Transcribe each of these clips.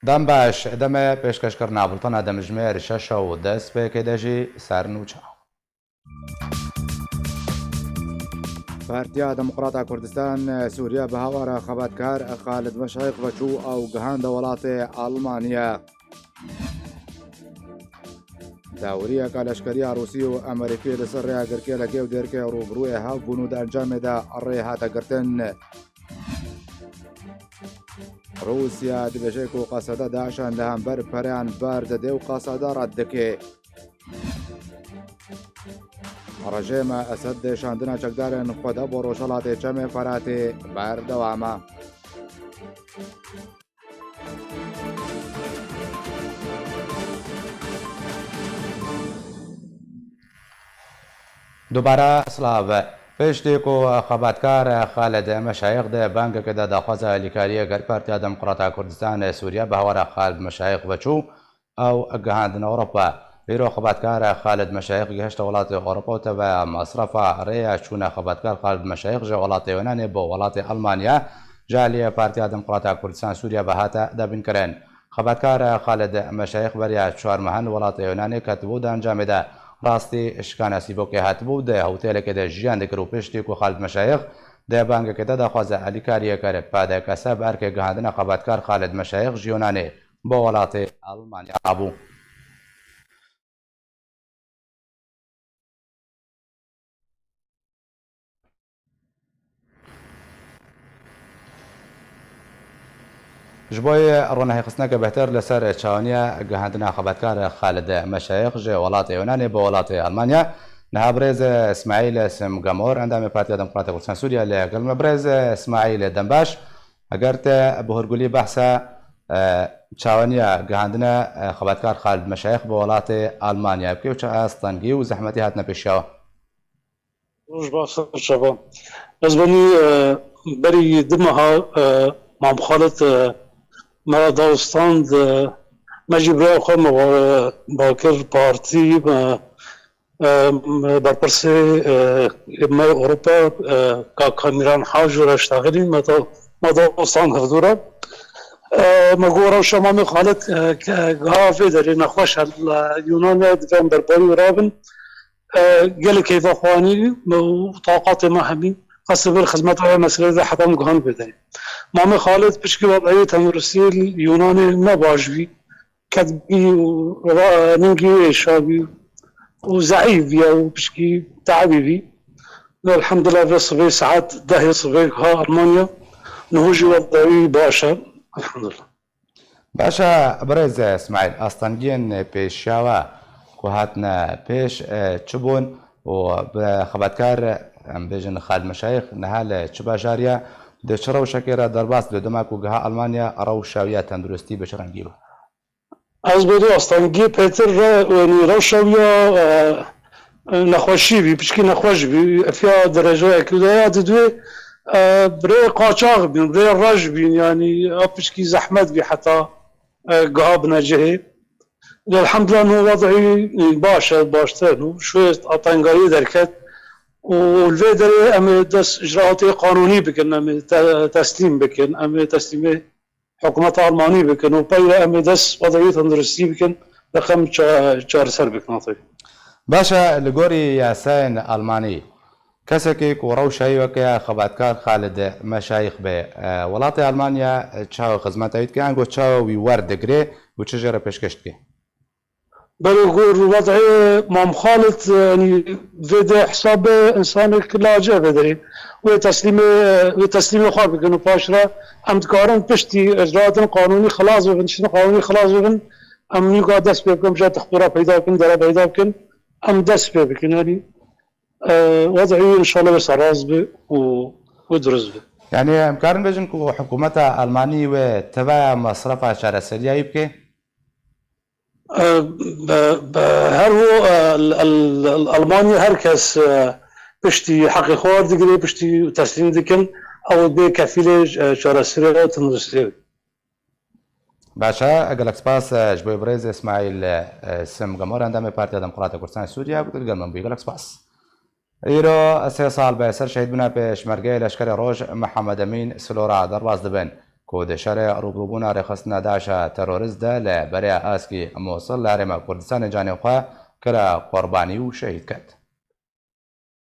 دەم باش دەمە پێشکەشکردنا بڵتەنە دەمژمێر 6 و دەست پێکەی دەژی سەرنوچە. پارتیا دموکراتا کوردستان سووریا بە هاوارە خەباتکار خالد مەشایخ بەچوو ئەو گەهاندە وڵاتی ئەڵمانیا. داوریەکە لەشکریە ڕووسی و ئەمریکی لەسەر ڕێگرکێ لە گێو دێرکێ ڕوبڕووی هەڵبوون و دەنجامێدا ڕێ هاتەگرتن. رووسیا دبێژێک و قەسەدە داشان لە هەمبەر پەریان بەر دەدێ و قەسەدە ڕەت دەکێ. ڕژێمە ئەسەد دێشاندنە چەکدارن خۆدە بۆ ڕۆژهەڵاتی چەمێ فەراتێ بەردەوامە. دووبارە سلااوە پێشتێک و خەباتکار خالد مەشایخ دە بانگەکەدا داخوازە لیکاریە گەر پارتیا دموکراتا کوردستان سووریا بە هاوارە خالد مەشایخ بەچوو ئەو گەهاندنە ئەوڕۆپا. بیرۆ خەباتکار خالد مەشایخ گەهشتە وڵاتی ئەوڕۆپا بە مەسرەفە ڕێیە چوونە خەباتکار خالد مەشایخ ژە وڵاتی یۆنانێ بۆ وڵاتی ئەڵمانیا جالیە پارتیا دموکراتا کوردستان سووریا بە هاتە دەبینکردن. خەباتکار خالد مەشایخ بەریا چوارمەهەن وڵاتی یۆنانێ کەتبوو دەنجامێدا ڕاستی شکانەسی بۆکێ هاتبوو دە هەوتێلەکەدا ژیان دەکرد و پێشتێک و خالد مەشایخ دە بانگەکەدا داخوازە ئەلیکاریەکەرە پادەکەسە بارکێ گەهاندنە خەباتکار خالد مەشایخ ژیۆنانێ بۆ وڵاتی ئەڵمانیا بوو. ji bo ڕۆناهێخستنەکە بەهتر لەسەر چاوانیە گەهاندنا خەباتکار خالد مەشایخ ژێ وڵاتی یۆنانێ بۆ وڵاتی ئەڵمانیا نەها برێز ئیسماعیل سمگەمۆر ئەندامی پارتیا دموکراتا کوردستان سووریا لەگەڵمە برێز ئیسماعیل دەمباش ئەگەر تە بە هەرگولی بەحسە چاوانیە گەهاندنە خەباتکار خالد مەشایخ بۆ وڵاتی ئەڵمانیا بکەی و چ ئاستەنگی و زەحمەتی هاتنە پێشەوە. روش باشە شەوە ئەزبنی بەری دمەها مام خالد ما داستاند مجی برای خود باکر پارتی برپرسی ما اروپا که کامیران حاج و رشتاغلی ما داستان هفدورا ما گورا شما می خالد گافه داری نخوش یونان دفن برپاری رابن گل کیفا خوانی و طاقات ما همین قصبر خدمت های مسئله ده حتم گهان بده. مام خالد پشکی وضعی تندرستی یونانی نباشی کدبی و نگی شابی و ضعیف یا و پشکی تعبی بی. الحمد لله في صبي ساعات ده صبي ها ألمانيا نهوجي وضعي باشا الحمد لله. باشا برز اسماعيل أستنجين بيشاوا كهاتنا بيش تشبون وبخباتكار ام بيجن خالد مشايخ نهال چبا جاريا د چرو شکر درباس د دماکو گها المانیا رو شاویا تندرستی بشرنگی با از بدو استانگی پیتر رو شاویا نخوشی بی پشکی نخوش بی افیا درجه اکیده دو برای قاچاق بین برای رج بین یعنی پشکی زحمت بی حتی گها بنجهه الحمدلله نو وضعی باشتر نو شویت آتنگاری درکت والفيدر أم دس إجراءات قانوني بكن أم تسليم بكن أم تسليم حكومة ألمانية بكن وبيلا أم دس وضعية تندرسي بكن لخم شهر سر بكن عطي. باشا لقوري ياسين ألماني كسكيك وروشاي وكيا خباتكار خالد مشايخ به ولاطي ألمانيا تشاو خدمات عيد كان قو تشاو ويورد دقري وتشجر بشكشتكي. بلغور وضعي مام خالد يعني فيدا حساب انسان كلاجه بدري وتسليم خالد كانوا باشرة ام تكارن بشتي اجراءات قانوني خلاص وبن شنو قانوني خلاص وبن ام يقعد دس بكم جات تخبيرات بيدا بكم دلا بيدا بكم ام دس بكم يعني وضعي ان شاء الله بس راز ودرز يعني امكان بيجنكو حكومه المانيه وتبع مصرفها شهر سريع يبكي هر هو ألمانيا هركس بشتي حقي خوار دقري بشتي تسليم دكن أو بكفيلة شارسرية وتنرسرية. باشا أقلك سباس جبوي بريز إسماعيل سم جمهور عندما بارتيا دموكراتية كردستان سوريا بتلقى من بيقلك سباس. إيرو 3 سال بسر شهيد بنا بشمرجي لشكر روج محمد أمين سلورا درباز دبن کو د شەڕێ ڕووبووبوونا ڕێخستنە داعشە تەرۆریستە لە بەریا ئاسکی مۆسڵ لە هەرێمە کوردستانی جانێخوا کرا قۆربانی و شەهید کرد.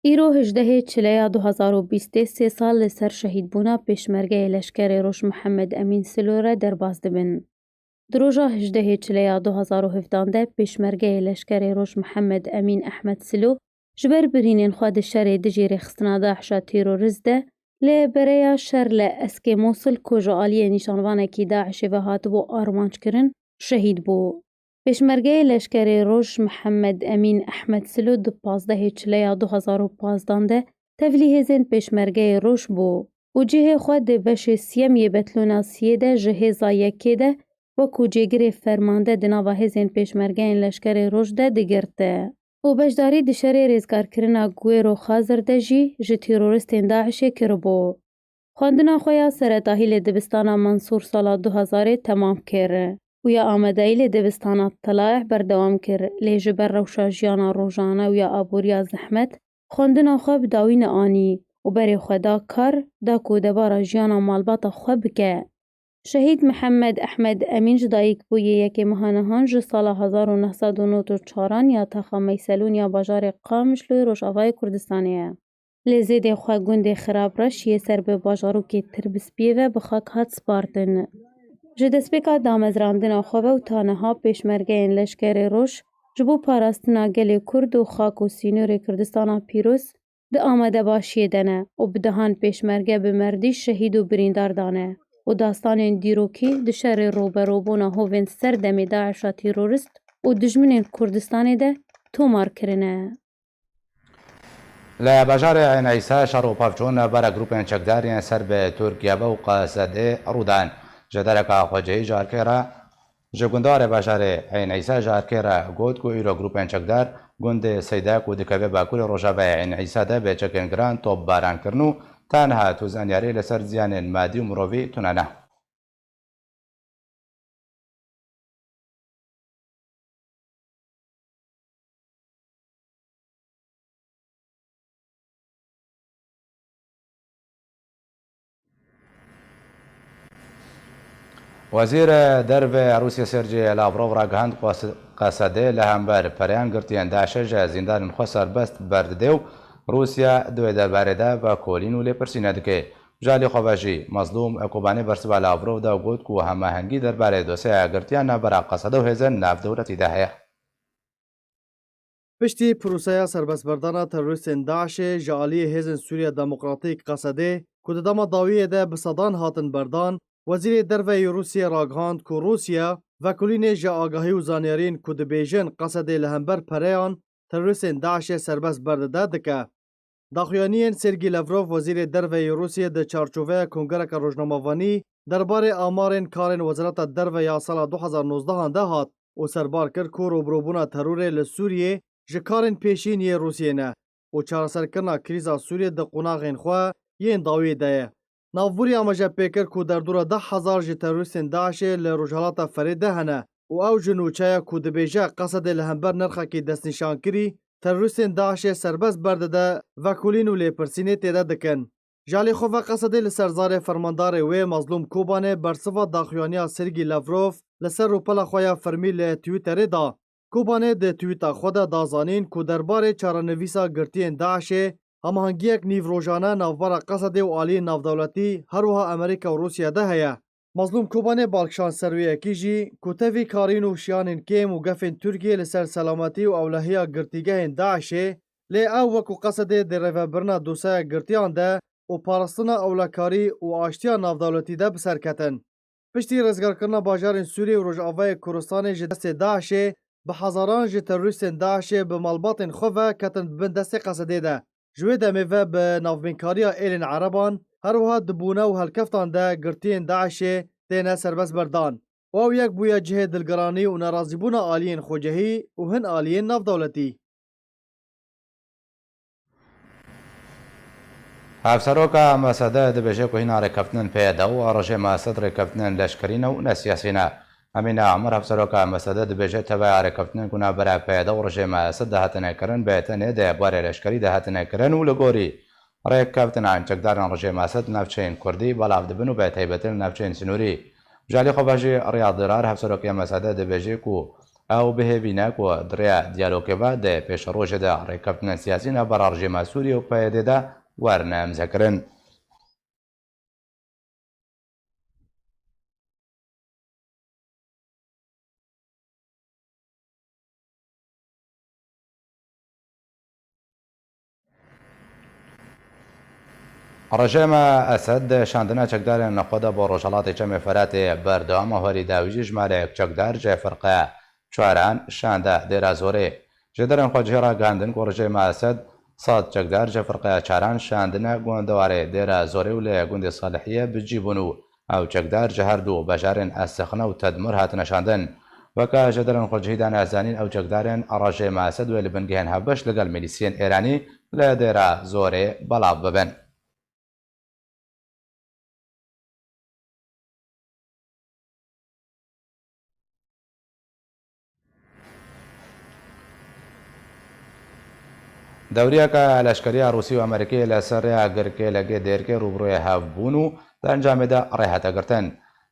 îro 18 çileya 2023 sê sal li ser şehîdbûna pêşmergeyê leşkerê Roj Mihemed Emîn Silo re derbas dibin. Di roja 18 çileya 2017 de pêşmergeyê leşkerê Roj Mihemed Emîn Ehmed Silo ji ber birînên xwe di şerê dijî rêxistina Daişa terorîst de lê bereya şer li eskê Mosul ku ji aliyê nîşanvanekî Daişê ve hatibû armançkirin şehîd bû. Pêşmergeyê leşkerê Roj Mihemed Emîn Ehmed Silo di 15 çileya 2015 de tevlî hêzên pêşmergeyê Roj bû û cihê xwe di beşê siyem yê Betlûna Siyê de ji hêza yekê de wekû cêgirê fermande di nava hêzên pêşmergeyên leşkerê Roj de digirte. û beşdarî di şerê rêzgarkirina Guero Xazir de jî ji terorîstên Daişê kiribû. Xwendina xwe ya seretahî lê dibistana Mansûr sala 2000 temam kir û ya amedeyî lê dibistana Telayeh berdewam kir lê ji ber rewşa jiyana rojane û ya aboriya zehmet xwendina xwe bi dawîne anî û berê xwe da kar da ku debara jiyana malbata xwe bike. Şehîd Mihemed Ehmed Emîn ji dayîkbûyê yekê meha nihan ji sala 1994 ya taxa Meyselûn ya bajarê Qamişloyê Rojavayê Kurdistanê ye. Lê zêdê xwe gundê Xirapreş yê ser bi bajarokê Tirbispiyê ve bi xak hat spartin. Ji destpêka damezrandina xwe ve û taneha pêşmergeyên leşkerê Roj ji bo parastina gelê Kurd û xak û sînorê Kurdistana Pîroz di amadebaşiyê de ne û bi dehan pêşmerge bi merdî şehîd û birîndar dane. û dastanên dîrokî di şerê roberobûna hovên serdemê Daişa terorîst û dijminên Kurdistanê de tomar kirine. لە بەژارێ عین عیسا شەڕ و پەفچوونە بەرە گروپên çekdariyên ser bi Tirkiye û Qesedê rûdan ji dereka xwecihî jarkêra ji gundarê bejarê عین عیسا jarkêra got ku îro grûpên çekdar gundê Seydek û dikeve Bakurê Rojavayê عین عیسا de bêçekên giran topbarankirin û tenha tûzanyarî li ser ziyanên madî û mirovî tune ne. وزیر dervê Rûsya Sergey Lavrov ragihand Qesedê li hember pereyan girtiyên Daişê ji zîndanên xwe serbest berdide û Rûsya di wê derbarê de vekolîn û lêpirsîne dike. Jalê xwe ve jî Mazlûm Ekobanî bersiva Lavrov de got ku hemahengî derbarê dosyeya girtiyan navbera Qesedê û hêzên navdewletî de heye. Piştî proseya serbestberdana terorîstên Daişê ji aliyê hêzên Sûriya Demokratîk Qesedê ku di dema dawiyê de bi sedan hatin berdan, Wezîrê Derveyê Rûsyê ragihand ku Rûsya vekolînê ji agahî û zanyarîn ku dibêjin Qesedê li hember pereyan terorîstên Daişê serbest berdide dike. Daxuyaniyên Sergey Lavrov Wezîrê Derveyê Rûsyê di çarçoveya Kongereka Rojnamevanî derbarê amarên karên Wezareta Derve ya sala 2019 de hat û serbar kir ku robrobûna terorê li Sûriyê ji karên pêşîn yê Rûsyê ne û çareserkirina krîza Sûriyê di qonaxên xwe yên dawiyê de ye. Navbûriya me jî pêkir ku derdora 10,000 ji terorîstên Daişê li rojhilata Ferê de hene û ew ji nûçeya ku dibêje Qesedê li hember nirxekî destnîşankirî terorîstên Daişê serbest berdide vekolîn û lêpirsînê têde dikin. Jalê xwe ve Qesedê li ser zarê fermandarê wê Mazlûm Kobanê bersiva daxuyaniya Sergey Lavrov li ser rûpela xwe ya fermî li Twitterê da. Kobanê di tweeta xwe de dazanîn ku derbarê çarenivîsa girtiyên Daişê هماهنگیek nîvrojane navbera Qesedê û aliyên navdewletî her wiha Amerîka û Rûsya de heye. Mazlûm Kobanê balkşanserwiyekî jî ku tevî karîn û şiyanên kêm û gefên Tirkiyê li ser selametî û ewlehiya girtîgehên Daişê lê ew wekû Qesedê di rêvebirina dosyeya girtiyan de û parastina ewlekarî û aştiya navdewletî de bi ser ketin. Piştî rêzgarkirina bajarên Sûriyê û Rojavayê Kurdistanê ji destê Daişê bi hezaran ji terorîstên Daişê bi malbatên xwe ve ketin bin destê Qesedê de. Ji wê demê ve bi navbînkariya êlên Ereban her wiha dibûne û helkeftan de girtiyên Daişê têne serbest berdan. Ew yek bûye cihê dilgiranî û nerazîbûna aliyên xwecihî û hin aliyên navdewletî. Hevseroka Mesede dibêje ku hîna rêkeftinên pê de û arojê Mesed rêkeftinên leşkerî ne û nesiyasî ne. Emîne Amir hevseroka Mesede dibêje teveya rêkeftinên ku navbera pê de û rojê Mesed de hatine kirin bê tenê de barê leşkerî de hatine kirin û li gorî ڕێککەوتن چەکداران ڕژێ ماسەد ناوچەین کوردی بەڵاو دەبن و بە تایبەتن ناوچەین سنووری ژالی خۆباژی ڕیاضدرار هەفسەرۆکی مەسەدە دەبێژێک و ئەو بهێبینەک و درێ دیالۆکێبا دە پێش ڕۆژەدا ڕێککەوتنە سیاسی نەبەڕا ڕژێما سووریە و پەیەدێدا وەرنەمزەکردن. ڕژێمە ئەسەد شاندنە چەکدارێن نەخۆدا بۆ ڕۆژهەڵاتی چەمێ فەراتێ بەردەوامە هۆری داویژی ژمارەیەک چەکدار جێ فەرقە چواران شاندا دێرا زۆرێ ژێدەرێن خۆجێ ڕاگەاندن و ڕژێمە ئەسەد ساد چەکدار جێ فەرقە چاران شاندنە گۆندەوارێ دێرا زۆرێ و لە گوندی ساڵحیە بجی بوون و ئەو چەکدار جە هەردوو بەژارێن ئەسەخنە و تەدمر هاتنە شاندن وەکە ژێدەرێن خۆجیدا نازانین ئەو چەکدارێن ڕژێمە ئەسەد وێ لە بنگهێن هەبەش لەگەڵ میلیسیەن ئێرانی لە دێرا زۆرێ بەڵاو ببن. دەوریەکە لەشکریە ڕووسی و ئەمریکی لەسەر گرکێ لەگێ دێرکێ ڕوبڕۆیە هەبوون و لە ئەنجامێدا ڕێهاتەگرتن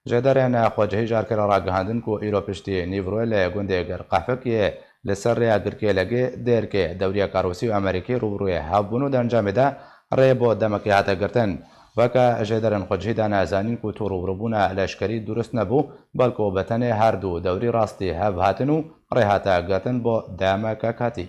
ژێدەرێن خۆجهی ژارکەرە ڕاگەهاندن و ئیرۆ پشتی نیڤڕۆی لە گوندێگەر قافەکیە لەسەر ڕێیا گرکێ لەگێ دێرکێ دەوریەکە ڕووسی و ئەمریکی ڕوبڕۆیە هەبوون و دەنجامێدا ڕێ بۆ دەمەکی هاتەگرتن وەکە ژێدەرن خۆجهیدا نازانین و تو ڕوبڕبوونە لەشکری دروست نەبوو بەڵکۆ بەتەنێ هەردوو دەوری ڕاستی هەب هاتن و ڕێهاتەگرتن بۆ دامەکە کاتی.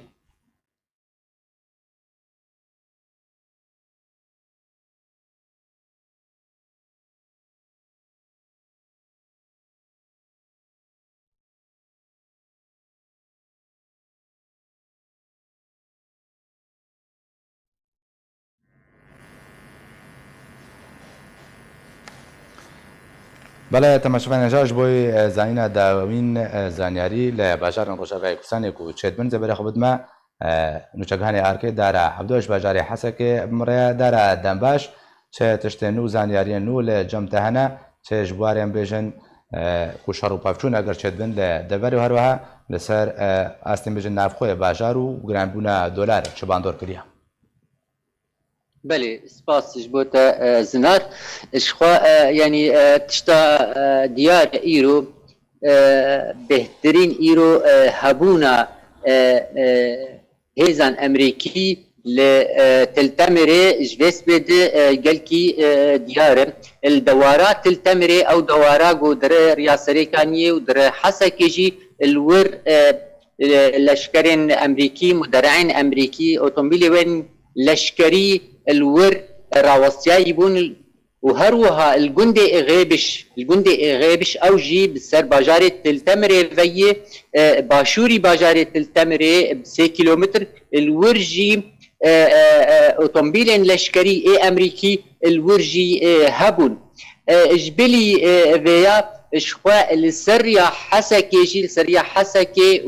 بەڵێ تەماشەبانێژاش بۆی زانینە داوین زانیاری لە باژارن ڕۆژاوای کوردستانێک و چێتبن جەبەرە خۆ بدمە نوچەکانی ئارکێ دارە هەبدۆش باژاری حەسەکێ بمڕێ دارە دەمباش چێ تشتێن و زانیاریان و لە جەمتە هەنە چێژ بواریان بێژن کوشەڕ و پافچوون ئەگەر چێتبن لە دەبەر و هەروەها لەسەر ئاستین بێژن نافخۆیە باژار و گرانبوونە دۆلار چ باندۆر کردیە. بله سپاسش بوده زنار اشخوا یعنی تشتا دیار ایرو بهترین ایرو هبونا هیزان امریکی لتلتمره جویس بده گلکی دیاره الدوارات تلتمره او دوارا گو در ریاسری کانیه و در حسکیجی الور لشکرین امریکی مدرعین امریکی اوتومبیلی وین لشکری الور راوستياي بون وهروها الجندي غيبش اوجي بسر باجارة تلتمري في باشوري باجارة تلتمري ب6 كيلومتر الورجي اوتومبيلين لشكري امريكي الورجي هبون اجبلي فيا اشخواء السريا حسكي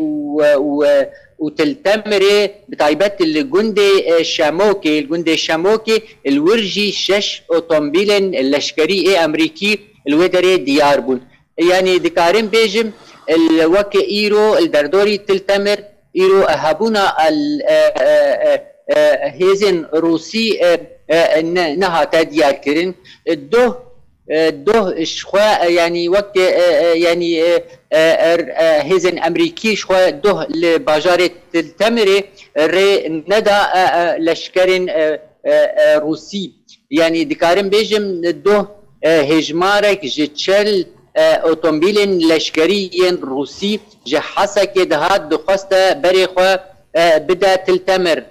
وتلتمري بتايبات الجندي الشاموكي الورجي 6 اوتومبيلين اللشكري امريكي الودري ديار بون يعني دكارين بيجم الوكي ايرو الدردوري تلتمر ايرو هابونا هيزن روسي نهاتا ديار كرين دو شخوا يعني وقت يعني هيزن امريكي شخوا دو لباجارة تلتمري ري ندا لشكرين روسي يعني دكارم بيجم دو هجمارك جتشل اوتومبيلين لشكريين روسي جحسك دهات دخستا بريخوا بدا تلتمر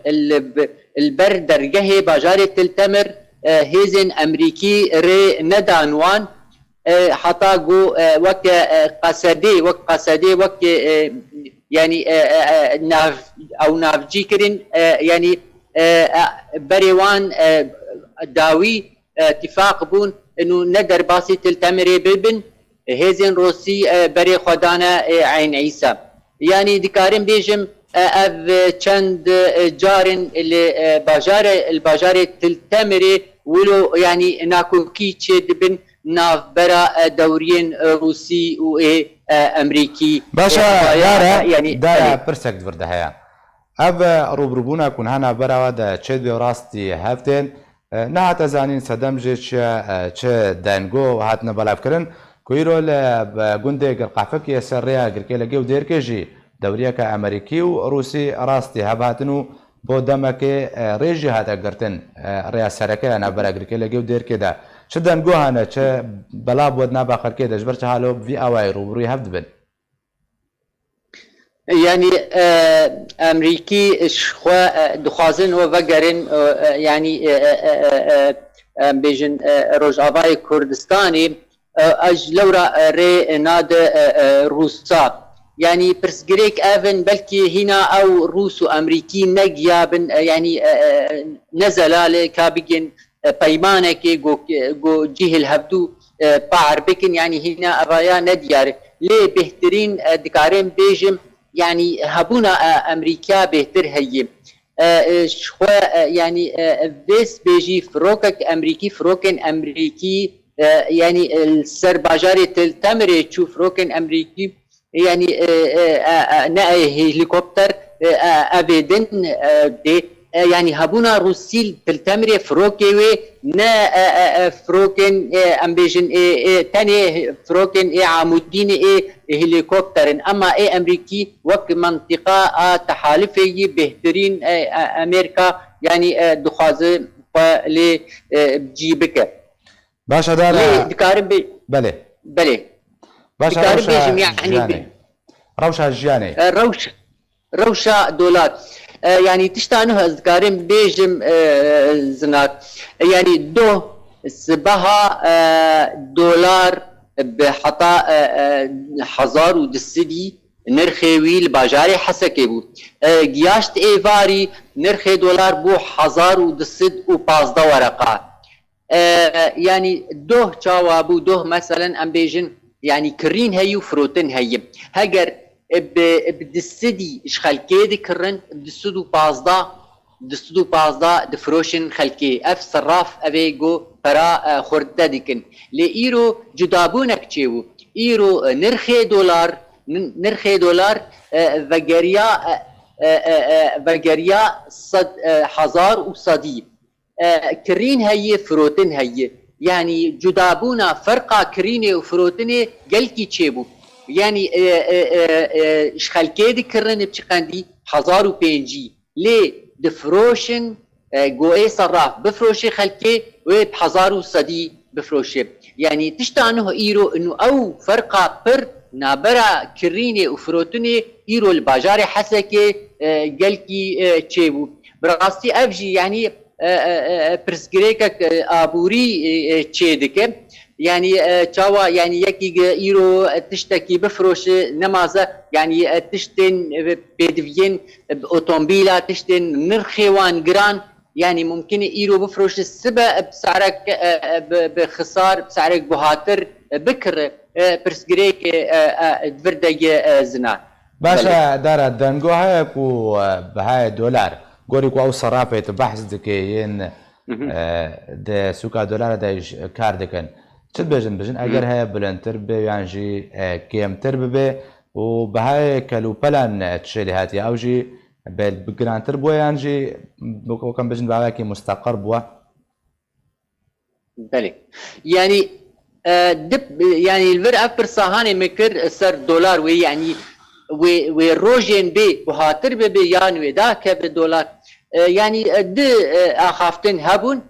البر درجه باجارة تلتمر هيزن امريكي ري ندانوان حتى جو وك قصدي وك يعني ناف او نافجي كرين يعني بريوان داوي اتفاق بون انه ندر باسي تلتمري ببن هيزن روسي بري خدانا عين عيسى يعني دكارين بيجم اف چند جارن الباجار تلتمري ولو يعني ناكوكي تشد بن ناف برا دورين روسي و امريكي باشا يعني دارا برسك دفرده هيا اف روبروبونا كون هانا برا دا تشد بيوراستي هفتين نهاتە زانین سەدەمژێکیە چ دەنگۆ هاتنە بەلافکردن کویرۆ لە گوندێک گرقافەکی سەرڕێیا گرکێ لە گێو دێرکێژی دەوریەکە ئەمریکی و ڕووسی ڕاستی هەباتن و بۆ دەمەکێ ڕێژی هاتەگرتن ڕێیاسەرەکەی نابەرەگرکێ لە گێو دێرکێدا چ دەنگۆهانە چ بەلا بۆت نابا خەرکێ دەژبەر چ هالۆ ڤی ئاوای ڕوبڕووی هەفت بن يعني امريكي شخوا دخوازن وفقرن يعني بيجن روجافاي كردستاني اج لورا ري ناد روسا يعني برسجريك افن بلكي هنا او روس وامريكي نجيابن يعني نزل كابجن بيمانك جو جيه الهبدو باعر بكن يعني هنا ابايا نديار ليه بهترين دكارين بيجم يعني هبونا امريكا بهتر هي شخوا يعني بس بيجي فروكك امريكي فروكن امريكي يعني السرباجاري تلتمري تشوف فروكن امريكي يعني نا هليكوبتر ابدن دي يعني هبونا روسيل تلتمري فروكي نا فروكن امبيجن تاني فروكن عمودين هليكوبتر اما امريكي وك منطقه تحالفي بهترين امريكا يعني دخازه ل بجيبك باشا دار دكارب بله باشا يعني روشا جياني روشا دولار يعني تشتانه أذكارين بيجم زناك يعني دو سبها دولار بحطا حزار ودسدي نرخي الباجاري حسكي بو جياشت ايفاري نرخي دولار بو حزار ودسد وبازدا ورقة يعني دوه چاوابو دوه مثلا ام بيجن يعني كرين هيو فروتن هي هجر بدستدي اش خلكي دي كرن بدستدو بازدا دفروشن خلكي اف صراف ابيجو برا خورده ديكن لايرو جدابونك تشيو ايرو نرخي دولار وغريا صد حزار وصدي كرين هي فروتن هي يعني جدابونا فرقا كريني وفروتني قلكي تشيبو يعني اشخالكي كرن بشقاندي حزار وبينجي ليه دفروشن قوئي صراف بفروشي خلكي وبحزار وصدي بفروشي يعني تشتانه ايرو انه او فرقة بر نابرا كريني وفروتني ايرو الباجاري حسكي قلكي تشيبو براستي افجي يعني برسكريكك ابوري تشيدك يعني تشاوا يعني يكي ايرو تشتكي بفروش نمازه يعني تشتن بيدفين باوتومبيلا تشتن نرخيوان جران يعني ممكن ايرو بفروش السبا بسعرك بخسار بسعرك بهاتر بكر برسكريك دفردي زنا باشا دار دنگو هاكو بهاي دولار گۆریکو ئەو سەرافێت بەحث دکەین دە سوکا دۆلارە دایش کار دەکەن چت بێژن ئەگەر هەیە بلندتر بێ یانژی کێمتر ببێ و بەهای کەلوپەلان تشێلی هاتی ئەوژی بگرانتر بووە یانژی بۆکەم بژن باواکی مستەقر بووە بله يعني يعني الفرق أكبر صهاني مكر سر دولار وي يعني وروجين بي وهاتر بي يعني وذاك بالدولار يعني د اخافتن هبون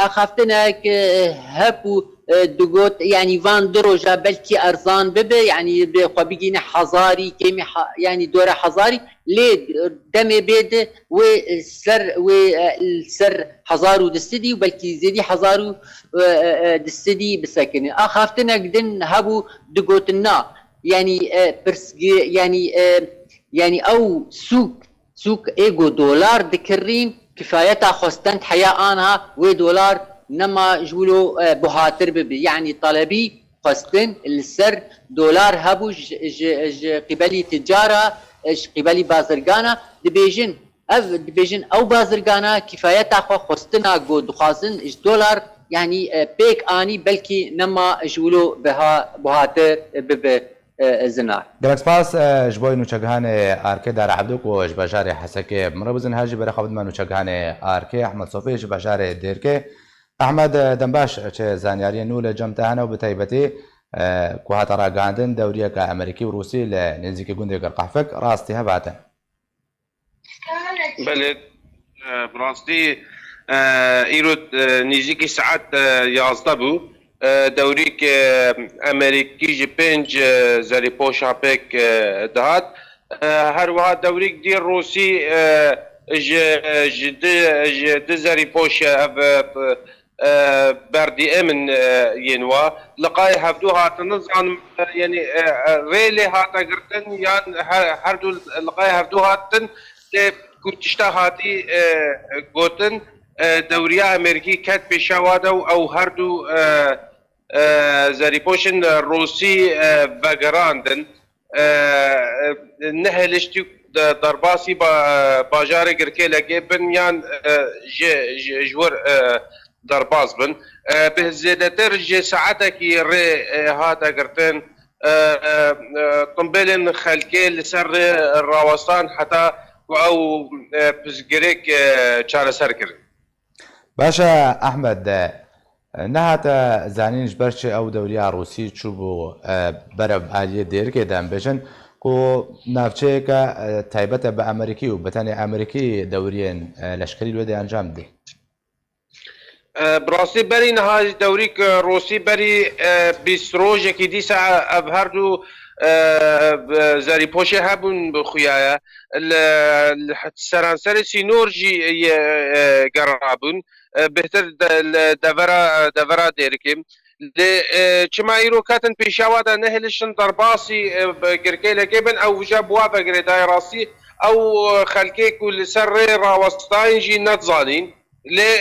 اخافتن هبو دقوت يعني فان دروجا بلكي ارزان ببي يعني بخبيجين حزاري كيمي يعني دوره حزاري لي دمي بيد والسر حزارو دستدي وبلكي زيدي حزارو دستدي بسكن اخافتن قدن هبو دقوتنا يعني يعني او سوق ايجو دولار دكرين كفايتها خستن حياة انها ودولار نما جولو بهاتر ببي يعني طلبي خستن السر دولار هبو قبلي تجارة قبلي بازرگانا دبيجن او بازرگانا كفايتها خستنا جو دخازن دولار يعني بيك اني بلكي نما جولو بها بهاتر ببي زنا گەلک سپاس ji bo nûçegihanê arkê derehevdûk û ji bejarê hesekê min re bizin her jî berexwe dima nûçegihanê arkê Ehmed Sofî ji bejarê Dêrkê. Ehmed dembaş çê zanyariyên nû li cem te hene û bi taybetî ku hata ragihandin dewriyeka Amerîkî û Rûsî li nêzîkî gundê Qirqehfek rastî hevate. بله براستی ایرو نزدیکی ساعت 11 بو دوری که امریکی جی 5 زری پوشا پک دهات هر وها دوری دی روسی جد زری پوشا بردی امن ینوا لقای هفدو هاتن زان یعنی ریلی هاتا گرتن یان هر دو لقای هفدو هاتن کورتشتا هاتی گوتن دوریا امریکی کت پیشواده او هر دو زریپوشن روسی وگراندن نهلشتی درباسی با باجار گرکه لگه بن یان جور درباز بن به زیادتر جه ساعته کی ری هاتا گرتن قنبلن خلکه لسر راوستان حتی او پزگریک چاره سر کرد. باشە ئەحمەد نەهاتە زانینش بەرچێ ئەو دەوریا ڕووسی چوو بوو بەرە ئالیە دێرکێدا بێژن و ناوچەیەکە تایبەتە بە ئەمریکی و بەتەنێ ئەمریکی دەوریێن لەشکری لێدە ئەنجام بدەیت. براستی بری نهاج دوری که روسی بری 20 روزێکی دیسا ئەv هەردوو زری پوشه هبون بخویایە سەرانسەری سینۆرژی گەڕابوون بهتر دەڤەرا دێرکیم چما ئیرۆ کاتن پێشاوادا نەهێلشن دەرباسی گرکەی لەکێ بن ئەو وژە بوا بەگرێدای ڕاستی ئەو خەلکێک و لەسەر ڕێ ڕاوەستاینژی نەتزانین لێ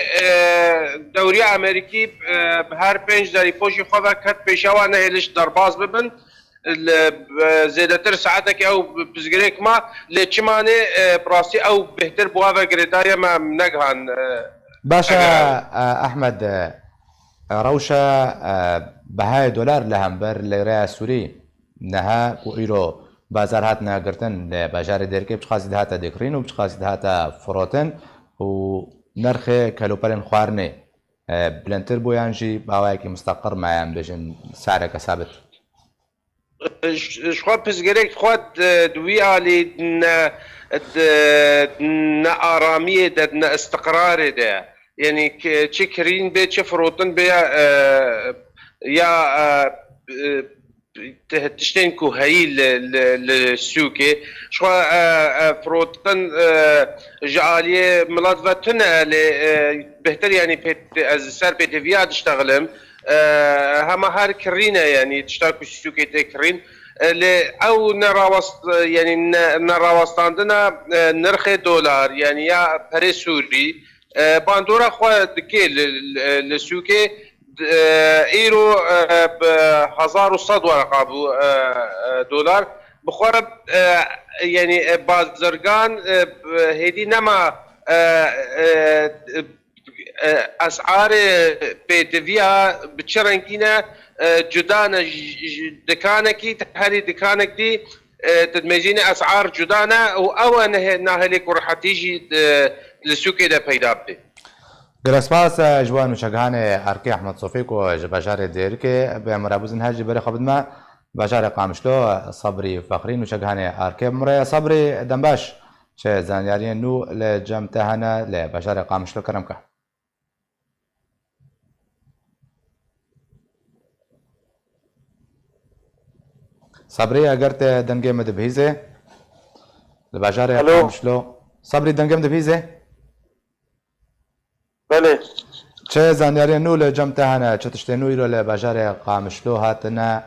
دەوری ئەمریکی هەر 5 زەری پۆشی خۆدا کەت پێشاوا نەهێلش دەرباز ببن زیادتر ساعتك او بزگريك ما لچمانه براسي او بهتر بوابه گريدايه ما نگهان باشا احمد روشا بهای دلار لهمبر ليره سوري نها و ايرو بازار هات ناگرتن بازار ديركي بچخاز هاتا ديكرين و بچخاز هاتا فروتن و نرخ كالوبالن خوارني بلنتر بويانجي باواكي مستقر معايا بجن سعرك ثابت شخوا پزگرک خود دوی علی نا آرامیه ده نا استقراره ده یعنی چه کرین به چه فروتن به یا تشتين كوهي للسوكي شو فروتن جعالية ملازمتنا بهتر يعني سر بيتفيا تشتغلم هما هار كرينا يعني تشتغل السوكي تكرين او نراوست يعني نراوستاندنا نرخ دولار يعني يا بري سوري باندورا خو دكي للسوكي ايرو ب 1100 ورقه دولار بخورب يعني بازرگان هدي نما اسعار بيتفيا بتشرنكينا جدانا دكانكي تهري دكانك دي تدمجين اسعار جدانا او ناهلك ورح تيجي للسوق ده پیدا بده گرسپاس جوان و چگهان ارکی احمد صوفی کو بازار دیر که به مرابوزن هجی بر خدمت ما بازار قامشلو صبری فخرین و چگهان ارکی مرای صبری دنباش چه زنیاری نو لجمتهنا لبازار قامشلو کرم که صبری اگر ته دنگه مدبهیزه لبازار قامشلو صبری دنگه مدبهیزه بله چه زانیاری نو لجمتهنا چه تشتنو ایرو لبازار قامشلو هاتنا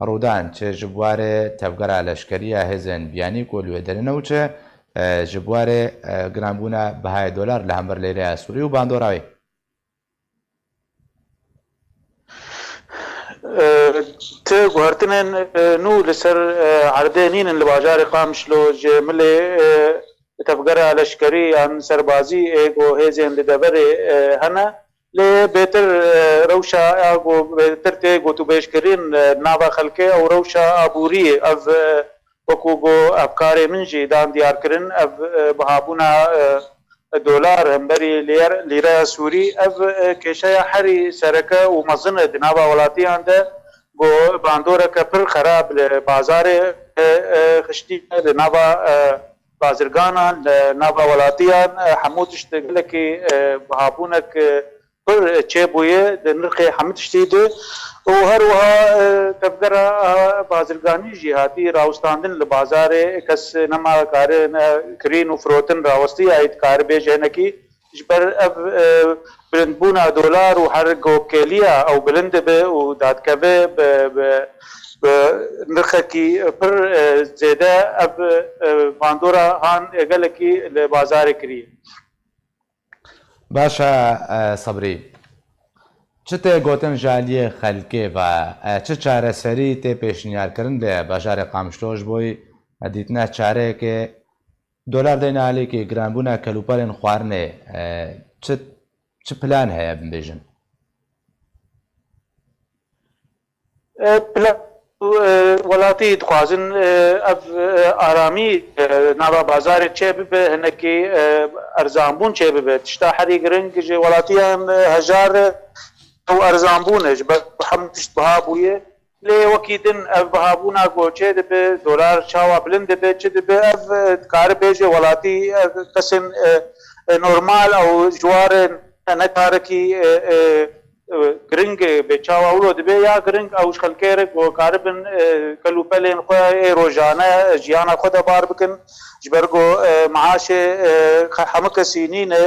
رودان چه جبواره تفگره لشکریه هزن بیانی کلوه درنو چه جبواره گرانبونا بهای دولار لهمبر لیره سوری و باندوراوی ته گوهرتنن نو لسر عردینین لبازار قامشلو جمله تفگره لشکری عن سربازی ایگو هزین لدبره هنه لێ بێتر ڕەوشە بێتر تێ گوتوبێژکردن ناوە خەلکێ ئەو ڕەوشە ئابووری ئەv وەکو بۆ ئەفکارێ من جێ دان دیارکردن ئەv بەهابوونا دۆلار هەمبەری لیرە سووری ئەv کێشەیە هەری سەرەکە و مەزنە ناوە وڵاتیان دە بۆ باندۆرەکە پڕ خراپ لە بازارێ خشتی لە ناوە بازرگانان لە ناوە وڵاتیان هەموو تشتێکی بەهابوونێک پڕ چێبوویە نرخی هەموو تشتی دێ و هەروەها تەفگەرە بازرگانی ژی هاتی ڕاوستاندن لە بازارێ کەس نەماکارە کرین و فرۆتن ڕاوەستی ئایت کار بێژێنەکی ji ber ev bilindbûna dolar û her gokêliya ew bilind dibe û dadkeve bi nirxekî pir zêde ev bandora han gelekî li bazarê kiriye. باشە سەبری چ تێ گوتن ژالiyê خەلکê ve çi çareserî tê pêşniyarkirin lê bajarê Qamişloş boî dîtina çareyekê dolar deyna alêkê giranbûna kelûperên xwarinê çi plan heye binbêjin? Welatî dixwazin ev aramî nava bazarê çê bibe hinekî erzanbûn çê bibe tişta herî giring ji welatiyan hejar ew erzanbûn e ji ber hem tişt biha bûye lê wekî din ev bihabûna goçê dibe dolar çawa bilind dibe çi dibe ev dikare bêje welatî kesên normal ew ji warê nekarekî giring bê çawa wilo dibe ya giring ew ji xelkê re gokaribin kelûpelên xwe ê rojane jiyana xwe de bar bikin ji ber got maaşê hemû kesî nîne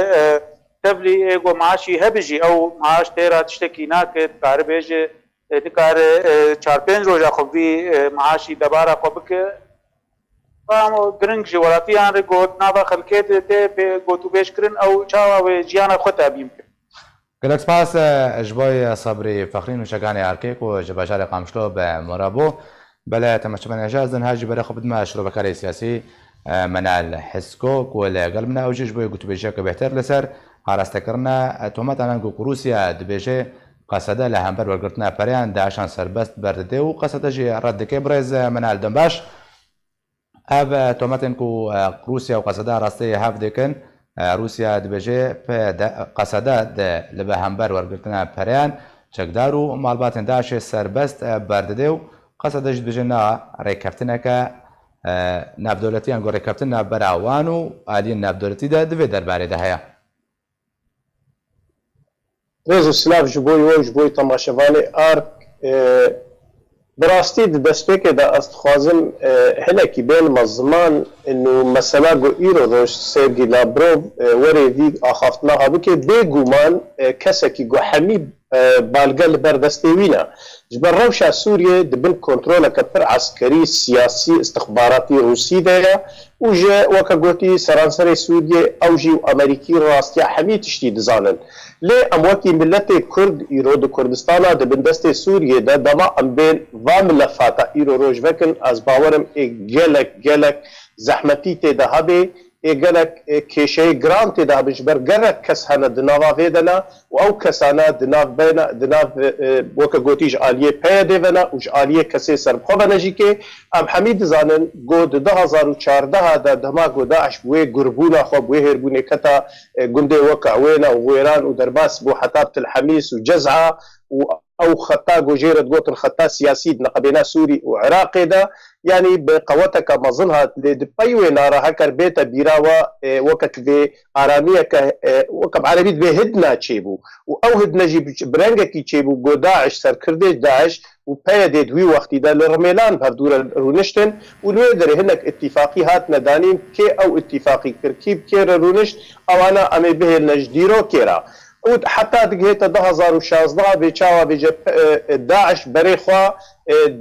tevlî ê got maaşî hebe jî ew maaş têra tiştekî nake dikare bêje dikare 4-5 roja xwe vî maaşî debara xwe bike giring ji welatiyan re got nava xelkê de tê gotûbêjkirin ew çawa wê jiyana xwe tebîn bikin. gelek spas ji bo Sebrî Fexrîn û şeganê Erkêk û ji bajarê Qamişlo be Mirabû bele temeşemenê jaz din her jî berê xwe bidime şîrovekarê siyasî Menal Hesko ku lêgel min ew jî ji bo gotûbêjiyeke bêhter li ser arastekirina tometanan ku Rûsya dibêje qesede li hember wergirtina pereyan Daişan serbest berdidê û qesede jî red dike birêz Menal din baş ev tometên ku Rûsya û qesede rastiyê hev dikin Rûsya dibêje qesede de li be hember wergirtina pereyan çekdar û malbatên Daişê serbest berdidê û qesede jî dibêje na rêkeftineke navdewletiyan got rêkeftin navbera wan û aliyên navdewletî de divê derbarê de heye. Rêz û silav ji bo we û ji bo temaşevanê Ark bi rastî di destpêkê de ez dixwazim hinekî bênima ziman û mesela got îro roj Sergî Lavrov werê vî axaftina habike bêguman kesekî got hemî balge li ber destê wî ne ji ber rewşa Sûriyê dibin kontroleke pir eskerî siyasî istixbaratî Rûsî de ye û ji weke gotî seranserê Sûriyê ew jî Amerîkî rastiya hemî tiştî dizanin. Lê em wekî milletê Kurd îro di Kurdistana dibin destê Sûriyê de dema em bên va milefata îro roj vekin ez bawerim ê gelek zehmetî tê de hebe ê gelek kêşeyê giran tê de hebe ji ber gelek kes hene di nava vê de ne û ew kesane di nav weke gotî ji aliyê peye dê vene û ji aliyê kesê serbixwe vene jî kê em hemî dizanin got di 2014 de dema got Daeş wê gurbûna xwe wê hêrbûnê keta gundê weke wêne û wêran û derbas bû heta Tilhemîs û Cez'a û ew xeta gojêre digotin xeta siyasî di neqebêna Sûrî û Iraqê de yanî bi qeweteke mezin hat lê di pey wê naraheker bête bîra we weke divê aramiyeke weke bi erebî divê hidna çêbû û ew hidne jî bi rengekî çêbû got Daeş serkirdê Daeş û peye dê di wî wextî de li Rmêlan hevdûre rûniştin û li wê derê hinek itîfaqî hatine danîn kê ew itîfaqî kir kî kê re rûnişt ewana em ê bihêlne ji dîrokê re û heta digihête 2016 bê çawa bêje Daeş berê xwe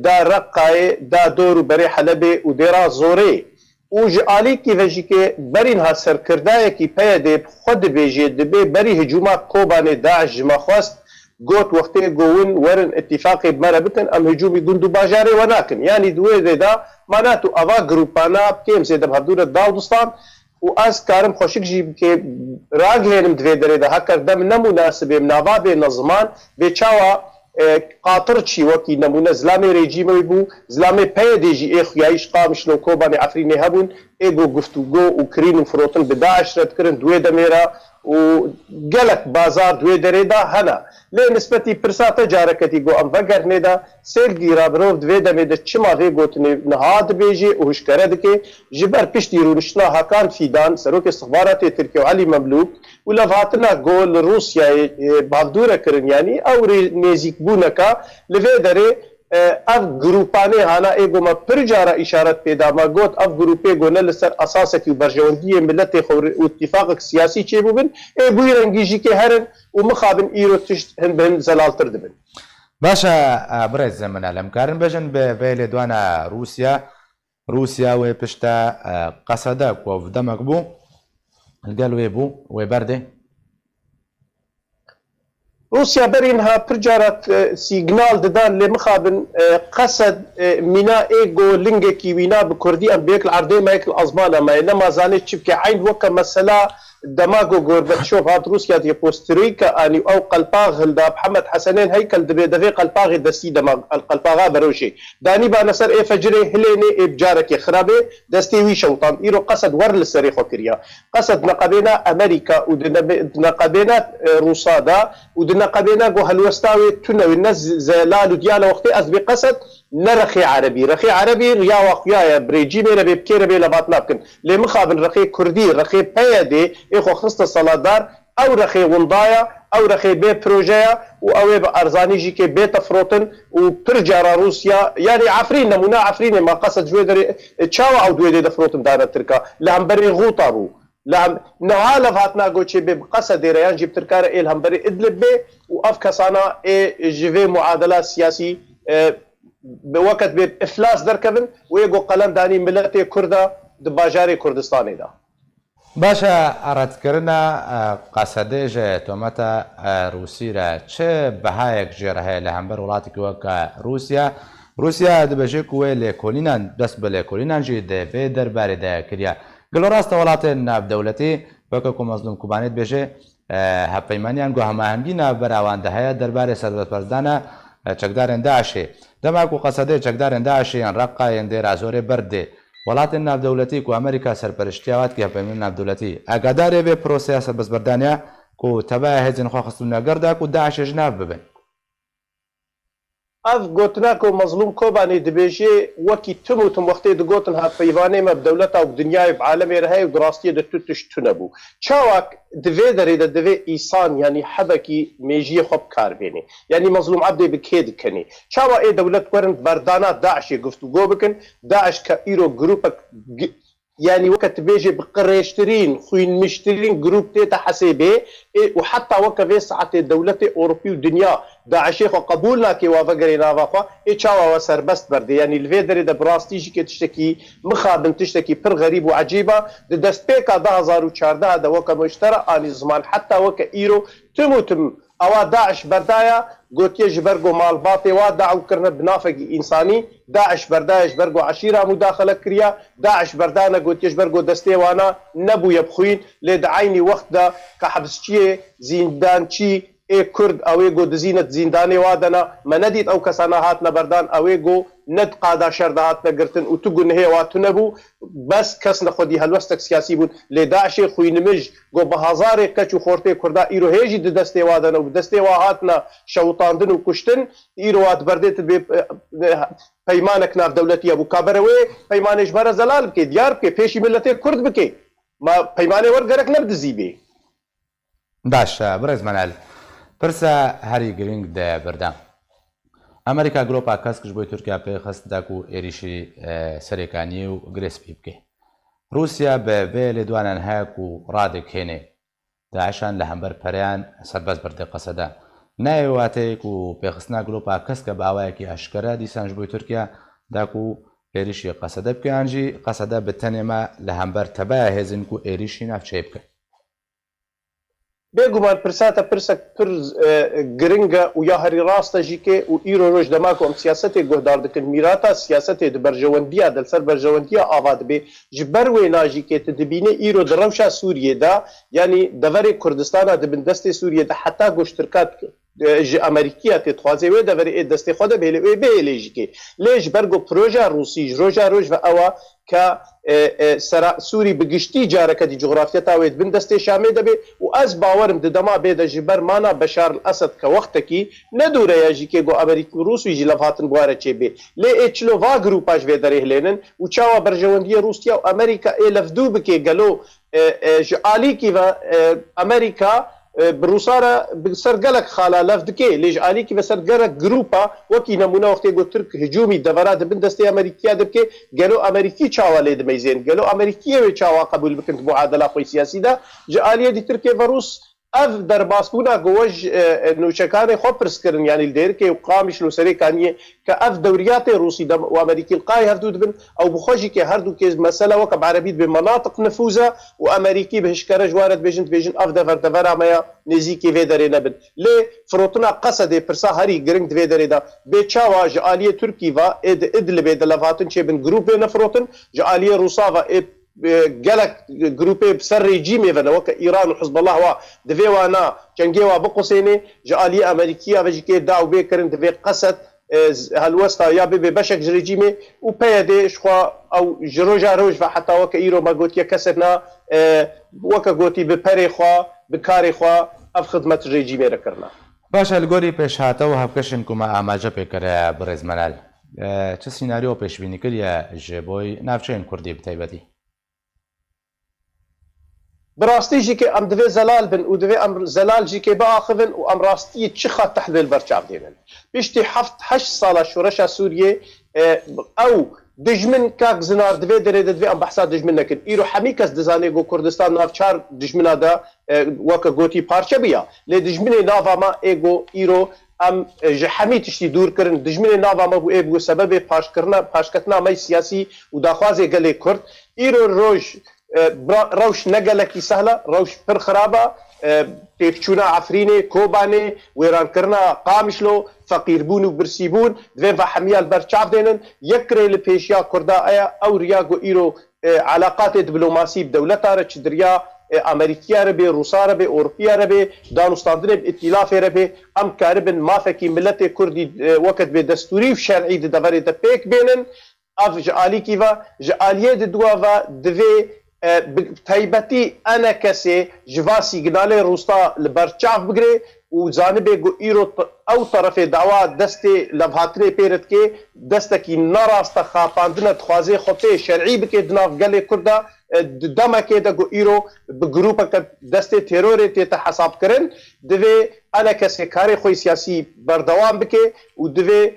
da Reqqayê da dor û berê Helebê û dêra Zorê û ji alîkî ve jî kê berîn ha serkirdayekî peye dê xwe dibêje dibê berî hicûma Kobanê Daeş ji me xwest got wextê got win werin itîfaqê bi me re bikin em hicûmî gund û bajarê we nakin yanî di wê dê de mana tu ava grupana kêm sê de hevdûre Dawdistan و ئەس کارم خۆشکژی بکێ ڕاگەێنم دوێ دەرێدا هەکردەم نەموناسبێ ناوا بێ نەزمان بێ چاوە قاتر چی وەکی نەمونە زلامێ رێجیمەوەی بوو زلامێ پەیە دێژی ئێ خویاییش قامشن و کۆبانی ئەفرینێ هەبوون ئێگۆ گفتوگۆ و کرین و فرۆتن بە داعشرەتکردن دوێ دەمێرە و gelek bazar duê derê da hene lê nispetî pirsa te careketî got em vegerhnê de sêrgî ra birov divê demê de çima vê gotinê niha dibêjê û hişkere dike ji ber piştî rûniştina Hakan Fîdan serokê stixbaratê Tirkiye û Elî Memlûk û levhatina got li Rûsyayê bavdûre kirin yanî ew rê nêzîkbûneka li vê derê ev grupane hala êgo me pir cara îşaret pêda me got ev grupê got ne li ser esasekî û berjewendiyê milletê xwe û îtîfaqek siyasî çêbûbin ê bûyî rengî jî kê herin û mixabin îro tişt hin bi hin zelaltir dibin. باشە برێز منە لەم کارن بێژن بێ لێدوانە رووسیا وێ پشتە قەسەدە کۆڤ دەمەک بوو گەل وێ بوو وێ بەردێ روسیا berînha pir carat sîgnal didan lê mixabin qesed mîna êgo lingekî wîna bi Kurdî em bêk li erdê meyek li ezmana me nema zanê çi bike eyn weke mesela demago Gorbaçov hat Rusya diye posterîka anî ew qelpaq hilda Hemed Hesenên heykel dibe divê qelpaqê destî dema qelpaxa berojê danî bana ser ê fecirê hilênê ê carekê xirabê destê wî şewtan îro qesed wer li serê xwe kiriye qesed neqebêna Amerîka û di neqebêna Rûsa da û di neqebêna got helwesta wê tune wê ne zelal û diyala wextê ez bê qesed ne rexê erebî rexê erebî riya waxuyaye birêcîmê re bê bikêre bê levatna bikin lê mixabin rexê Kurdî rexê peye dê ê xwe xiste saladar ew rexê windaya ew rexê bê projeya û ew ê bi erzanî jî kê bête firotin û pir cara Rûsya yanî Efrîn nemûna Efrînê ma qesed ji wê derê çawa ew duê dê de firotin dane Tirka li hemberê Ghûta bû niha lev hatna goçê bê bi qesedê re yan jî bi Tirkare ê li hemberê Idlib bê û ev kesana ê ji vê muadela siyasî bi weket bê iflas derkevin wê got qelem danî milletê Kurda di bajarê Kurdistanê da. باشە ئاڕەتکردە قەسەدێ ji تۆمەتە رووسی re çi bihayek jê re heye li hember welatێکی weke رووسیا dibêje ku wê lêkolînan dest bi lêkolînan jî di vê derbarê de kiriye gelo rasta welatên navdewletî weke ku mezlûm Kubanê dibêje hevpeymaniyan got hemahengî navberawan de heye derbarê serbestperdana çekdarên Daişê dema ku qesedê çekdarên Daişê yên Reqa yên dê razorê berdê welatên navdewletî ku Amerîka serpereştiya watkî hevpeymîn navdewletî agadarê vê proseya serbestberdaniya ku tebeya hêzên xwe xistûne gerda ku Daişê ji nav bibin. Ev gotina ku mezlûm Kobanî dibêje wekî tim û tim wextê digotin hevpeyvanê me bi dewleta û dinyayê bi alemê re heye û di rastiyê de tu tişt tune bû. Çawak divê derê de divê îsan yanî hebekî mêjiyê xwe bikarbêne. Yanî mezlûm ebdê bi kê dikenî. Çawa ê dewlet werin berdana Daişê guftûgû bikin, Daeş ka îro grupek yani weke dibêje bi qirêjtirîn xwînmiştirîn grup tê te hesêbê û heta weke vê saetê dewletê Ewropî û dinya Daişê xwe qebûl nake wa vegerê nava xwe ê çawa we serbest berdê yanî li vê derê de bi rastî jî kê tiştekî mixabin tiştekî pir xerîb û ecîba di destpêka 2014 de weke muştera anî ziman heta weke îro tim û tim ewa Daeş berdaya gotiye ji ber got malbatê wa daew kirine bi nafekî însanî Daeş berdaya ji ber got eşîra müdaxele kiriye Daeş berdane gotiye ji ber got destê wana nebûye bixwîn lê di eynî wext de ka hebsçiyê zîndançî ê Kurd ew ê got dizîne zîndanê wa dena me nedît ew kesana hatine berdan ew ê got ne qada şer de hatine girtin û tu gunihê wa tu nebû bes kes nexwedî helwestek siyasî bûn lê Daişê xwînimij got bi hezarê keç û xortê Kurda îro hêjî di destê wa dene û bi destê wa hatine şewitandin û kuştin îro wa diberdê bê peymanek navdewletî bû kabere wê peymanê ji me re zelal bike diyar bike pêşî milletê Kurd bike ma peymanê wer gerek nebidizî bê. Baş birêz menel pirsa herî giring de birdan. Amerîka Glopa kesk ji bo Tirkiye pêxist da ku êrişî serêkaniyê û girêspî bike. Rûsya bi vê lêdwanan heye ku radikêne Daişan li hember pereyan serbest birdê qeseda. Nayê wateyê ku pêxistina Glopa keske bi awayekî eşkere dîsan ji bo Tirkiye da ku êrişî qesede bike yan jî qesede bi tenê me li hember tebeya hêzin ku êrişî navçeyê bike. بێگومان پرساتە پرسێک پر گرنگە و یا هەری ڕاستە ژیکێ و ئیرۆ ڕۆژ دەماکە ئەم سیاسەتێک گۆدار دەکرد میراتە سیاسەتێ بەرژەوەندیە دەسەر بەرژەوەندیە ئاوا دەبێ ji ber wê najîkê tu dibînê îro di rewşa Sûriyê de yanî deverê Kurdistana dibin destê Sûriyê de heta goştirkat ji Amerîkiya tê dixwaze wê deverê ê destê xwe de bêle wê bêlê jîkê lê ji ber got proja Rûsî ji roja roj ve ewa ka Sûrî bi giştî careke dî coğrafiyeta wê dibin destê Şamê debê û ez bawerim di dema bê de ji ber mana Beşar el-Esed ke wextekî nedûre ya jîkê got Amerîk û Rûs wî jî lev hatin buware çêbê lê ê çilo va grûpa ji vê derê hilênin û çawa berjewendiyê Rûsya û Amerîka ê levdû bike gelo ji alîkî ve Amerîka bi Rûsara bi ser gelek xala lev dike lê ji alîkî ve ser gelek grûpa wekî nemûne wextê got Türk hicûmî devera dibin destê Amerîkiya dibike gelo Amerîkî çawa lê dimeyzên gelo Amerîkiyê wê çawa qebûl bikin di muadela xwe siyasî de ji aliyê dî Tirkiye ve Rûs ev derbasbûna gowej nûçekanê xwe pirs kirin yanî li Dêrikê û Qamiş li serê kaniyê ke ev dewriyatê Rûsî de û Amerîkî li qayê hevdû dibin ew bi xwe jî ke her du kez mesele weke bi erebî dibê menatiq nifûze û Amerîkî bi hişkere ji ware dibêjin ev devera me ya nêzîkê vê derê nebin lê firotina Qesedê pirsa herî giring di vê derê de bê çawa ji aliyê Tirkî ve ê di Idlibê de lev hatin çêbin grûpê nefirotin ji aliyê Rûsa ve ê gelek grûpê bi ser rejîmê ve weke İran û Hizbullah wa divê wana cengê wa biqusênê ji aliyê Amerîkiya ve jî kê daw bê kirin divê Qesed helwesta ya bibê beşek ji rejîmê û peyê dê ji xwe ew ji roja roj ve heta weke îro me gotiye kesek na weke gotî bi perê xwe bi karê xwe ev xidmet rejîmê re kirina. باشە li gorî pêşhate û hevkişên ku me amaje pêkire bi rêzmenel çi sînaryo pêşbînî kiriye ji boî navçeyên Kurdî bi taybetî bi rastî jî kê em divê zelal bin û divê em zelal jî kê biaxivin û em rastiyê çi xet tehdêl berçav dênin piştî heşt sala şoreşa Sûriyê ew dijmin kak zinar divê derê de divê em behsa dijmin nekin îro hemî kes dizanê got Kurdistan nav çar dijmina de weke gotî parçe biya lê dijminê nava me ê got îro em ji hemî tiştî dûr kirin dijminê nava me bû ê bû sebebê paşketina me siyasî û daxwazê gelê Kurd îro roj rewş ne gelekî sehla rewş pir xiraba têkçûna Efrînê Kobanê wêrankirina Qamişlo feqîrbûn û birsîbûn divê ve hemiya li ber çav dênin yek kirê li pêşiya Kurda aya ew riya got îro alaqatê diplomasî bi dewleta re çi diriya Amerîkiya re bê Rûsa re bê Ewropiya re bê danûstandinê bi îtilafê re bê em karibin mafekî milletê Kurdî weke bê destûrî û şerî di deverê de pêk bênin ev ji alîkî ve ji aliyê di duwa ve divê taybetî ene kesê ji va sîgnalê Rûsta li ber çav bigire û zanibê got îro ew terefê dawa destê levhatinê pê re dike destekî nerasta xapandina dixwazê xwe pê şerî bike di nav gelê Kurd de di demekê de got îro bi grûpeke destê terorê tê te hesab kirin divê ene kesê karê xwe siyasî berdewam bike û divê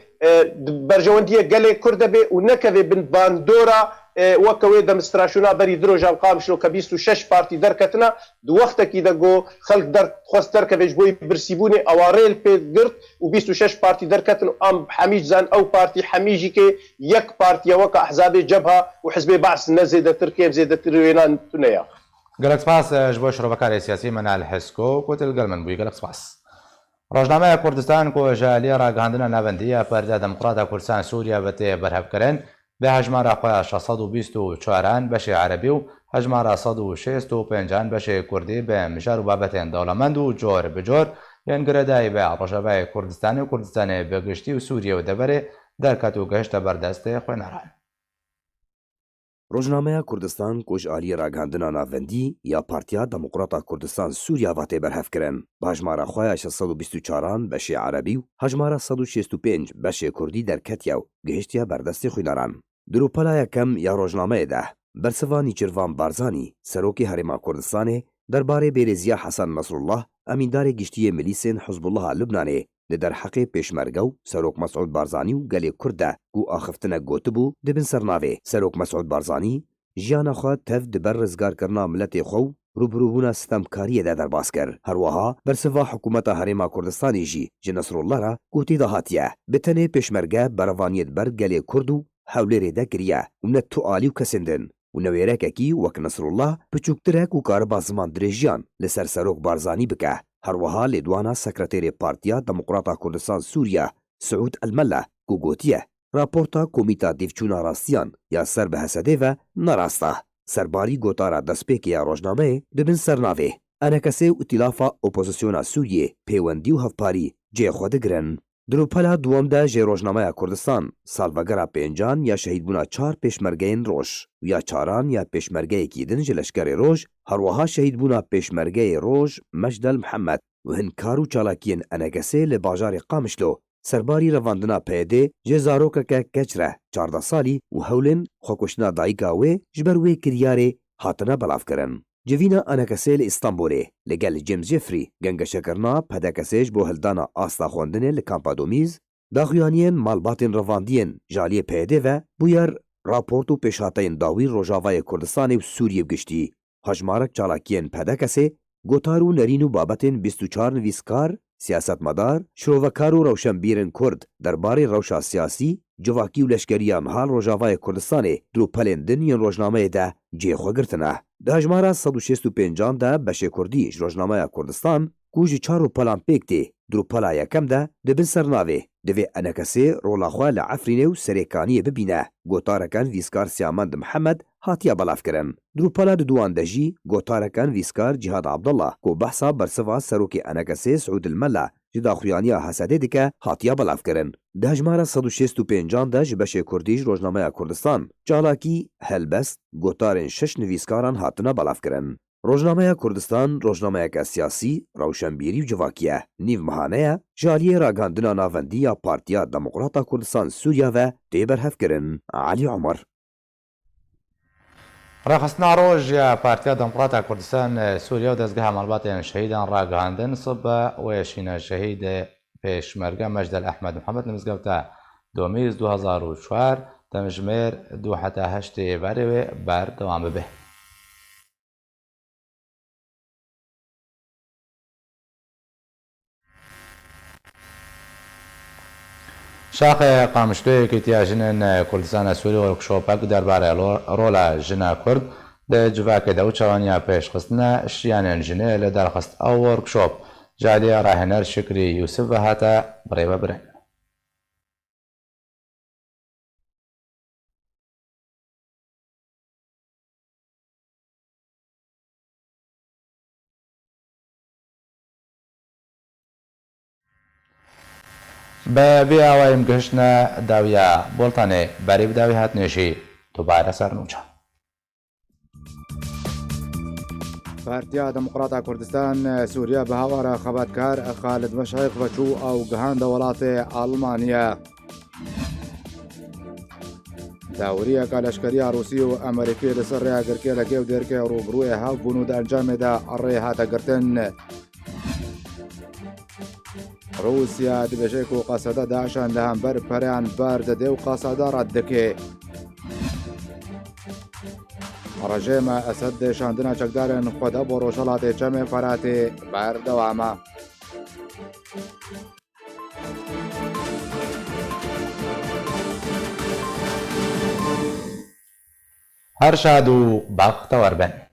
berjewendiyê gelê Kurd de bê û nekeve bin bandora weke wê demonstrasyona berî di roja Qamişlo ke 26 partî derketina di wextekî de got xelk derxwest derkeve ji bo birsîbûnê awarêl pê girt û 26 partî derketin em hemî zan ew partî hemî jî kê yek partiya weke ehzabê Cebha û Hizbê Baş ne zêdetir kêm zêdetir wêna tune ya gelek spas ji bo şrovekarê siyasî Menal Hesko ku til gel min bûyî gelek spas Rojnameya Kurdistan ku ji aliyê ragihandina navendiya Partiya Demokrata Kurdistan Sûriya ve tê berhevkirin به هجمارا خۆیان 624 بەشێ عەرەبی و هەژمارە 165 بەشێ کوردی بە مژار و بابەتێن دەوڵەمەند و جۆر بجۆر یان گرەدایی بە ڕۆژەبای کوردستانی و کوردستانی بەگشتی و سووریە و دەبەرێ دەرکەت و گەشتە بەردەستێ خوێنەران. ڕۆژنامەیە کوردستان کۆژئالیە ڕاگەاندنا ناوەندی یا پارتیا دەموقڕاتا کوردستان سووریا ڤاتێ بەرهەفکردن بە هەژمارە خۆیان 624 بەشێ عەرەبی و هەژمارە 165 بەشێ کوردی دەرکەتیا و گەهشتیا بەردەستی خوێنەران. دروپەلا یەکەم یا ڕۆژنامەیەدا بەرسەڤا نیچیروان بارزانی سەرۆکی هەرێما کوردستانê دەربارەی بێرێزیە حەسەن نەسروڵڵاه ئەمیندارێ گشتیە میلیسên حزبوڵڵاها لوبنانê li derheqê pêşmerge û Serok Mesûd Barzanî û gelê Kurd de û axiftinek gotibû dibin sernavê Serok Mesûd Barzanî jiyana xwe tev di ber rizgarkirina milletê xwe û rûbirûbûna sistemkariyê de derbas kir. Herwiha bersiva hikûmeta Herêma Kurdistanê jî ji Nesrullah re gotî dahatiye bi tenê pêşmerge berevaniyê ber gelê Kurd û hewlêrê de kiriye û ne tu alî û kesên din. و نوێرەکێکی وەک نەسرڵڵاه بچووکترێک و کارەبا زمان درێژیان لەسەر سەرۆک بارزانی بکە. هەروەها لێدوانە سەکرەتێرێ پارتیا دەموقراتا کوردستان سووریا سعود ئەلمەلە و گوتیە راپۆرتا کۆمیتا دیڤچوونا ڕاستیان یا سەر بە هەسەدێڤە نەڕاستە. سەرباری گۆتارە دەستپێکیە ڕۆژنامەیە دەبن سەرناوێ ئەنەکەسێ و ئیتیلافا ئۆپۆزیسیۆنا سووریێ پەیوەندی و هەفپاری جێخۆ دەگرن. دروپەلا دووەمدا ژێ ڕۆژنامەیە کوردستان ساڵڤەگەرا پێنجان یا شەهیدبوونا 4 پێشمەرگەیەن ڕۆژ یا چاران یا پێشمەرگەیەکی دن ji لەشکەرێ ڕۆژ هەروەها شەهیدبوونا پێشمەرگەیە ڕۆژ مەجدەل محەممەد و هەنکار و چالاکیên ئەنەکەسێ لە باژارێ قامشلۆ سەرباری ڕەڤاندنا پەیەدێ جێ زارۆکەکە کەچرە 14 ساڵی و هەولێن خۆکوشتنا دایکا wê ji ber wê kiryarê hatine belavkirin. Civîna ئەنەکەسێ li Îstanbulê li gel James Jeffrey gengeşekirina pedekesêj bo hildana asta xwendinê li Kampa Domîz daxuyaniyên malbatên revandiyên ji aliyê peyedê ve bûyer raport û pêşhateyên dawî Rojavayê Kurdistanê û Sûriyê giştî. Hejmarek çalakiyên pedekesê gotar û nerîn û babetên 24 nivîskar siyasetmedar şirovekar û rewşenbîrên Kurd derbarê rewşa siyasî civakî û leşkeriya Mihal Rojavayê Kurdistanê dropelên din yên rojnameyê de cêxwe girtine. Di hejmara 165 de beşê Kurdî ji Rojnameya Kurdistan ku ji çar û pelan pêk tê dropela yekem de dibin sernavê divê enekesê rola xwe li Efrînê û serêkaniyê bibîne. Gotarekan vîskar Siyamend Mihemed hatiye belavkirin. Dropela di duwan de jî gotarekan vîskar Cihad Abdullah ku behsa bersiva serokê enekesê Suud Elmella ji daxuyaniya Hesedê dike hatiye belavkirin. Di hejmara 165 de ji beşê Kurdî ji Rojnameya Kurdistan çalakî helbest gotarên 6 nivîskaran hatine belavkirin. Rojnameya Kurdistan rojnameyeke siyasî, rewşenbîrî û civakî ye. Nîv mihaneye ji aliyê ragandina navendî ya Partiya Demokrata Kurdistan Sûriya ve tê berhevkirin. Alî Umar. ڕاخستنا ڕۆژ یا پارتیا دەموقراتا کوردستان سووریا و دەستگەها مەڵباتیان شەهیدان ڕاگەاندن سبە وێشینە شەهید پێشمەرگە مەجدەل ئەحمەد محەممەد لە مزگەوتە دۆمیز 2004 دەمژمێر 2 بارێوێ بەردەوام ببێ. شاخێ قامشتوەیەکی تیاژنên کوردستانە سووری وەرکشۆپەک دەربارەی ڕۆلا ژنا کورد لە جڤاکێدا و چاوانیا پێشخستنە شیانێن ژنێ لە دەرخست ئەو وەرکشۆپ جادێ ڕاهێنەر شکری یوسف بە هاتە بڕێوە برن. بە بێ ئاوایم گەشتە داویە بۆڵتانێ بەری بداوی هاتنێشی دووبارە سەرنووچە. پارتیا دەموقراتا کوردستان سووریا بە هاوارە خەباتکار خالد مەشایخ بەچوو ئەو گەهاندە وڵاتێ ئاڵمانیا. داوریەکە لەشکریە ڕووسی و ئەمریکی لەسەر ڕێگرکێ لە گێو دێرکێ ڕوبڕووی هاوبوون و دەنجامێدا ڕێ هاتەگرتن. رووسیا دبێژێک و قەسەدە داشان لە هەمبەر پەریان بەر دەدێ و قەسەدە ڕەت دەکێ. ڕژێمە ئەسەد دێشاندنە چەکدارن خۆدە بۆ ڕۆژهەڵاتێ چەمێ فەراتێ بەردەوامە. هەر شاد و بەختەوەربن.